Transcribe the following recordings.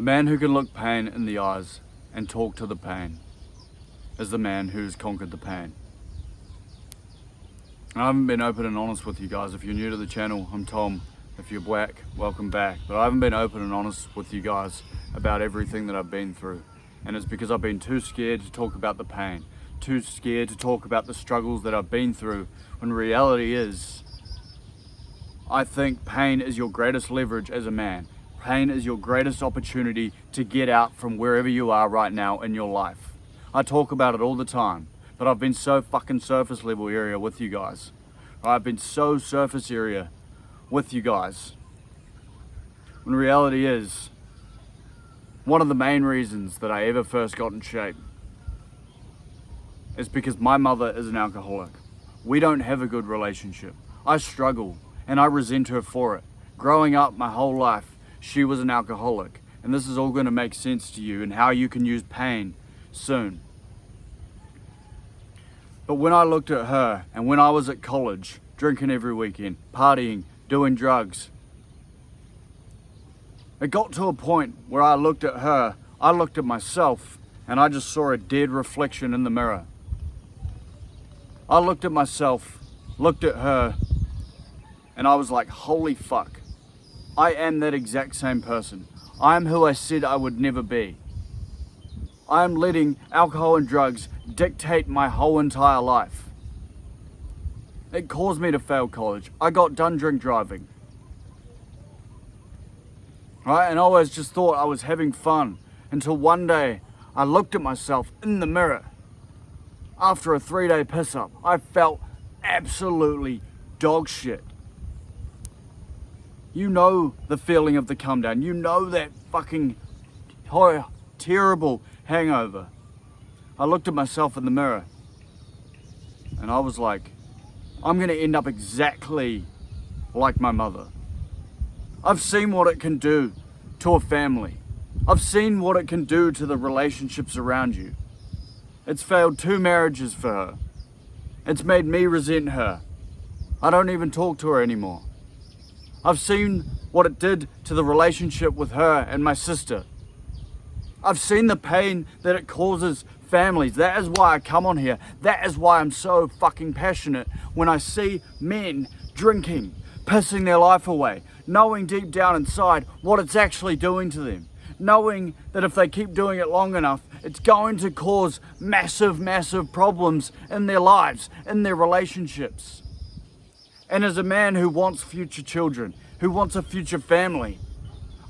The man who can look pain in the eyes and talk to the pain is the man who's conquered the pain. I haven't been open and honest with you guys. If you're new to the channel, I'm Tom. If you're black, welcome back. But I haven't been open and honest with you guys about everything that I've been through. And it's because I've been too scared to talk about the pain, too scared to talk about the struggles that I've been through, when reality is, I think pain is your greatest leverage as a man. Pain is your greatest opportunity to get out from wherever you are right now in your life. I talk about it all the time, but I've been so fucking surface level area with you guys. I've been so surface area with you guys. When reality is, one of the main reasons that I ever first got in shape is because my mother is an alcoholic. We don't have a good relationship. I struggle and I resent her for it. Growing up my whole life, she was an alcoholic, and this is all going to make sense to you and how you can use pain soon. But when I looked at her, and when I was at college, drinking every weekend, partying, doing drugs, it got to a point where I looked at her, I looked at myself, and I just saw a dead reflection in the mirror. I looked at myself, looked at her, and I was like, holy fuck. I am that exact same person. I am who I said I would never be. I am letting alcohol and drugs dictate my whole entire life. It caused me to fail college. I got done drink driving. Right? And I always just thought I was having fun until one day I looked at myself in the mirror. After a 3-day piss up, I felt absolutely dog shit. You know the feeling of the come down. You know that fucking terrible hangover. I looked at myself in the mirror and I was like, I'm going to end up exactly like my mother. I've seen what it can do to a family. I've seen what it can do to the relationships around you. It's failed 2 marriages for her. It's made me resent her. I don't even talk to her anymore. I've seen what it did to the relationship with her and my sister. I've seen the pain that it causes families. That is why I come on here. That is why I'm so fucking passionate when I see men drinking, pissing their life away, knowing deep down inside what it's actually doing to them, knowing that if they keep doing it long enough, it's going to cause massive, massive problems in their lives, in their relationships. And as a man who wants future children, who wants a future family,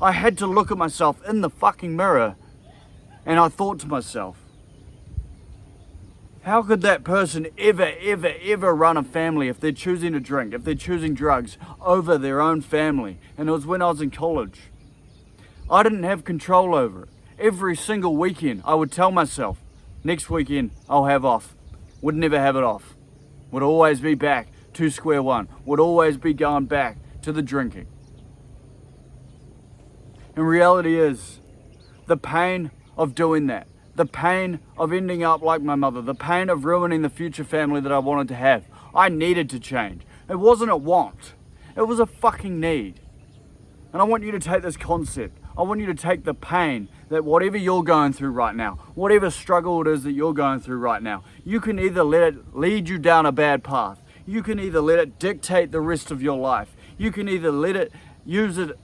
I had to look at myself in the fucking mirror and I thought to myself, how could that person ever run a family if they're choosing to drink, if they're choosing drugs over their own family? And it was when I was in college. I didn't have control over it. Every single weekend I would tell myself, next weekend I'll have off. Would never have it off. Would always be back to square one. Would always be going back to the drinking. And reality is, the pain of doing that, the pain of ending up like my mother, the pain of ruining the future family that I wanted to have, I needed to change. It wasn't a want, it was a fucking need. And I want you to take this concept. I want you to take the pain that whatever you're going through right now, whatever struggle it is that you're going through right now, you can either let it lead you down a bad path. You can either let it dictate the rest of your life. You can either let it, use it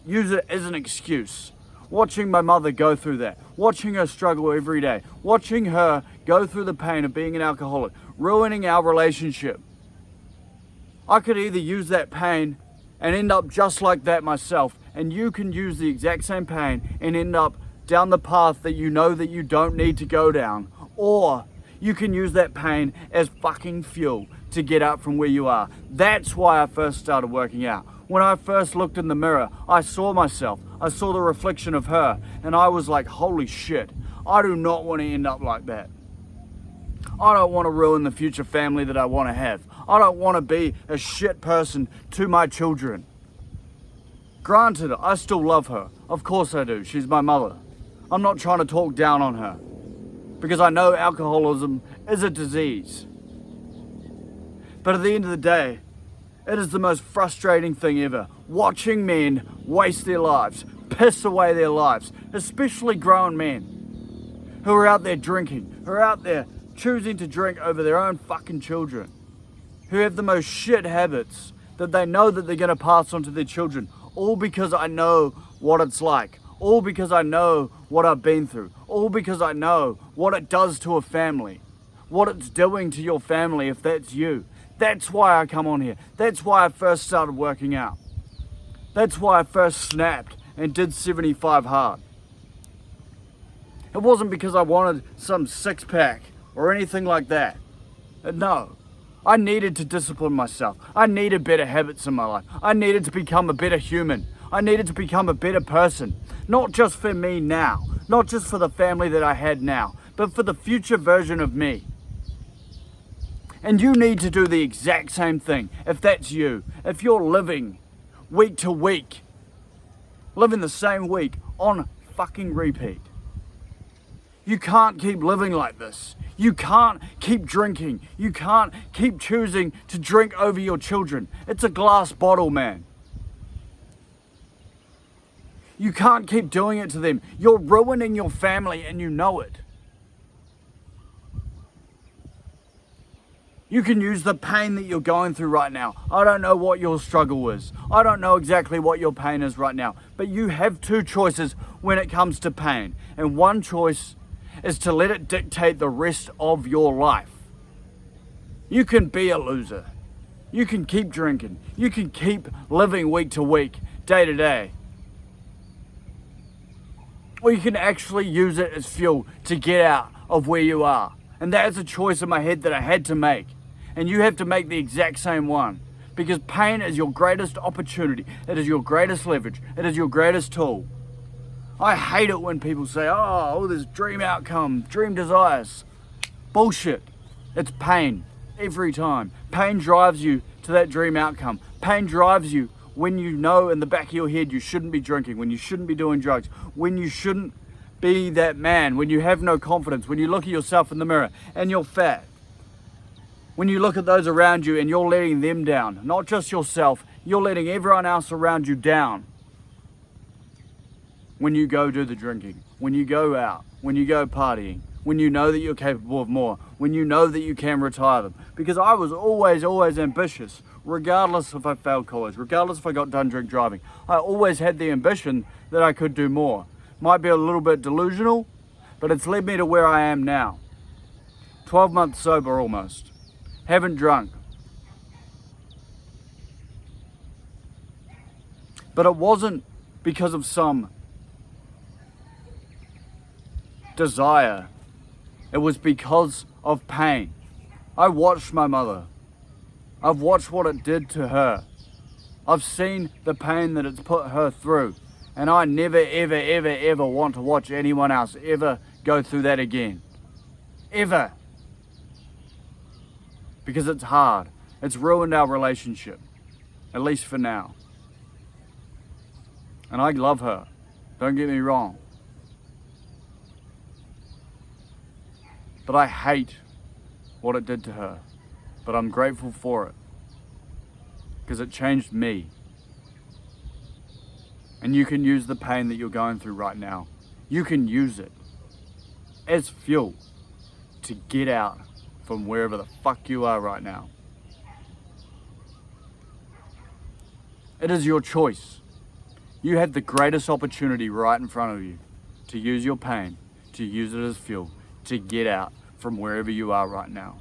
as an excuse. Watching my mother go through that, watching her struggle every day, watching her go through the pain of being an alcoholic, ruining our relationship. I could either use that pain and end up just like that myself, and you can use the exact same pain and end up down the path that you know that you don't need to go down, or you can use that pain as fucking fuel to get up from where you are. That's why I first started working out. When I first looked in the mirror, I saw myself, I saw the reflection of her, and I was like, holy shit, I do not want to end up like that. I don't want to ruin the future family that I want to have. I don't want to be a shit person to my children. Granted, I still love her. Of course I do. She's my mother. I'm not trying to talk down on her, because I know alcoholism is a disease. But at the end of the day, it is the most frustrating thing ever. Watching men waste their lives, piss away their lives, especially grown men who are out there drinking, who are out there choosing to drink over their own fucking children, who have the most shit habits that they know that they're going to pass on to their children, all because I know what it's like, all because I know what I've been through, all because I know what it does to a family, what it's doing to your family if that's you. That's why I come on here. That's why I first started working out. That's why I first snapped and did 75 hard. It wasn't because I wanted some six-pack or anything like that. No. I needed to discipline myself. I needed better habits in my life. I needed to become a better human. I needed to become a better person. Not just for me now. Not just for the family that I had now. But for the future version of me. And you need to do the exact same thing if that's you. If you're living week to week, living the same week on fucking repeat. You can't keep living like this. You can't keep drinking. You can't keep choosing to drink over your children. It's a glass bottle, man. You can't keep doing it to them. You're ruining your family and you know it. You can use the pain that you're going through right now. I don't know what your struggle is. I don't know exactly what your pain is right now. But you have two choices when it comes to pain. And one choice is to let it dictate the rest of your life. You can be a loser. You can keep drinking. You can keep living week to week, day to day. Or you can actually use it as fuel to get out of where you are. And that is a choice in my head that I had to make. And you have to make the exact same one. Because pain is your greatest opportunity. It is your greatest leverage. It is your greatest tool. I hate it when people say, oh, there's dream outcome, dream desires. Bullshit. It's pain. Every time. Pain drives you to that dream outcome. Pain drives you when you know in the back of your head you shouldn't be drinking, when you shouldn't be doing drugs, when you shouldn't be that man, when you have no confidence, when you look at yourself in the mirror and you're fat. When you look at those around you and you're letting them down, not just yourself, you're letting everyone else around you down. When you go do the drinking, when you go out, when you go partying, when you know that you're capable of more, when you know that you can retire them. Because I was always ambitious, regardless if I failed college, regardless if I got done drink driving. I always had the ambition that I could do more. Might be a little bit delusional, but it's led me to where I am now. 12 months sober almost. Haven't drunk. But it wasn't because of some desire. It was because of pain. I watched my mother. I've watched what it did to her. I've seen the pain that it's put her through. And I never, ever want to watch anyone else ever go through that again. Ever. Because it's hard. It's ruined our relationship. At least for now. And I love her. Don't get me wrong. But I hate what it did to her. But I'm grateful for it. Because it changed me. And you can use the pain that you're going through right now. You can use it as fuel to get out from wherever the fuck you are right now. It is your choice. You have the greatest opportunity right in front of you to use your pain, to use it as fuel, to get out from wherever you are right now.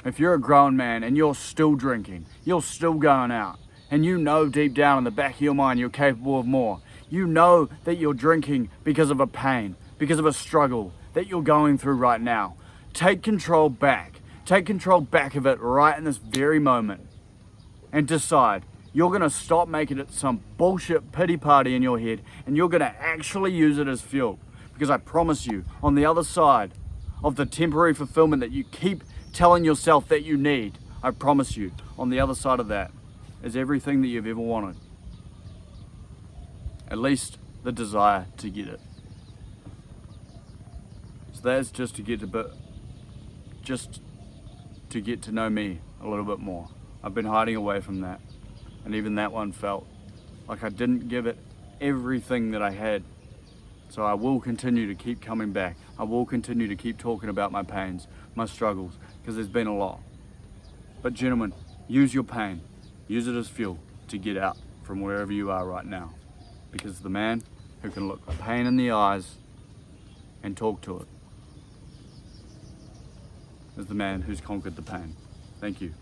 If you're a grown man and you're still drinking, you're still going out, and you know deep down in the back of your mind you're capable of more, you know that you're drinking because of a pain, because of a struggle that you're going through right now, take control back. Take control back of it right in this very moment and decide you're going to stop making it some bullshit pity party in your head and you're going to actually use it as fuel. Because I promise you, on the other side of the temporary fulfillment that you keep telling yourself that you need, I promise you, on the other side of that is everything that you've ever wanted. At least the desire to get it. So that's just to get to know me a little bit more. I've been hiding away from that. And even that one felt like I didn't give it everything that I had. So I will continue to keep coming back. I will continue to keep talking about my pains, my struggles, because there's been a lot. But gentlemen, use your pain. Use it as fuel to get out from wherever you are right now. Because the man who can look the pain in the eyes and talk to it is the man who's conquered the pain. Thank you.